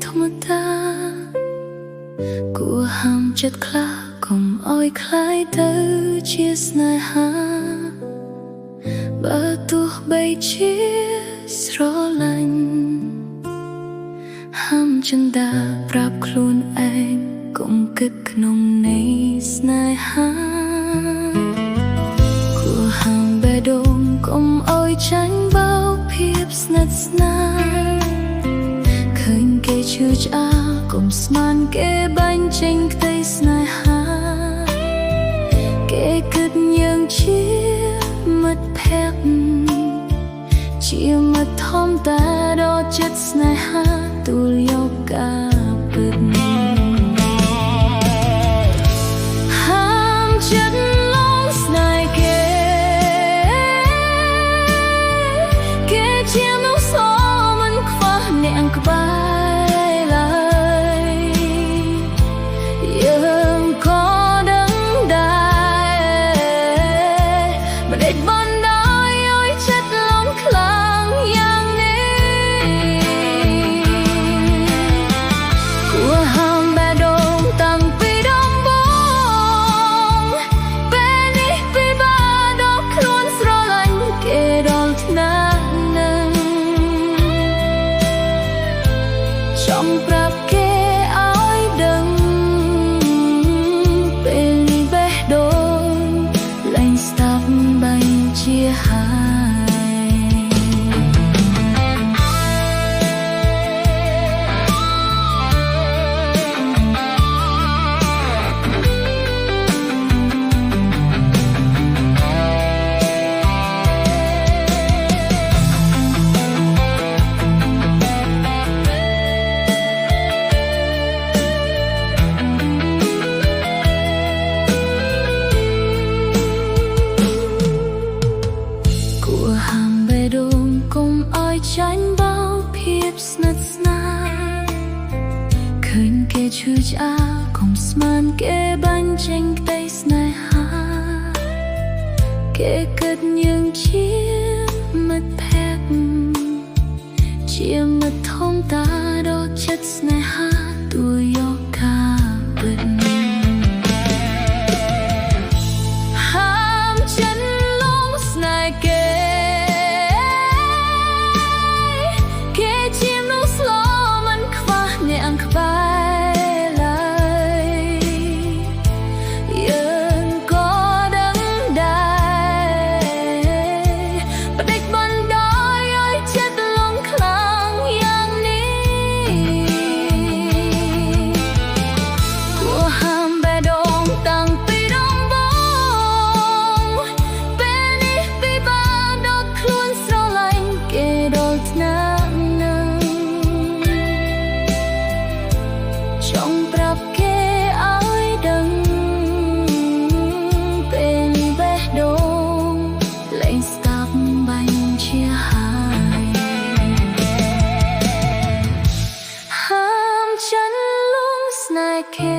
ធម្មតាគួរហាមចិត្តខ្លះកុំឲ្យคล้ายទៅជាស្នេហាបើទោះបីជាស្រឡាញ់ហាមចិន្តាប្រាប់ខ្លួនឯងកុំគិតក្នុងនៃស្នេហាគួរហាមបេះដូងកុំឲ្យចាញ់បោកភាពស្និទ្ធស្នាលឃើញគេឈឺឆ្អាលកុំស្មានគេបាញ់ចេញក្តីស្នេហាគេគិតយើងជាមិត្តភក្តិជាមិត្តធំតែដល់ចិត្តស្នេហាទួលយកការពិតហាមចិត្តលងស្នេហ៍គេជាមនុស្សមិនខ្វះអ្នកក្បែរឡើយយើងក៏ដឹងដែរមិនដេចបណ្ដោយឲ្យចិត្តលងខ្លាំងយ៉ាងនេះគួរហាមបេះដូងតាំងពីដំបូងពេលនេះពិបាកដល់ខ្លួនស្រឡាញ់គេដល់ថ្នាក់នឹងចង់ប្រាប់គេឲ្យដឹងពេលនេះបេះដូងលែងស្ដាប់បែងជាហើយហាមបេះដូងកុំឲ្យចាញ់បោកភាពស្និទ្ធស្នាលឃើញគេឈឺឆ្អាលកុំស្មានគេបាញ់ចេញក្តីស្នេហាគេគិតយើងជាមិត្តភក្តិជាមិត្តធំតាដល់ចិត្តស្នេហាទួយកការពិតហាមចិត្តលងស្នេហ៍គេជាមនុស្សល្អមិនខ្វះអ្នកក្បែរឡើយយើងក៏ដឹងដែរបដិបណ្ដោយឲ្យចិត្តលងខ្លាំងយ៉ាងនេះគួរហាមបេះដូងតាំងពីដំបូងពេលនេះពិបាកដល់ខ្លួនស្រឡាញ់គេដល់ថ្នាក់ចង់ប្រាប់គេឲ្យដឹងពេលនេះបេះដូងលែងស្ដាប់បាញ់ជាហើយហាមចិនលងស្នេហ៍គេ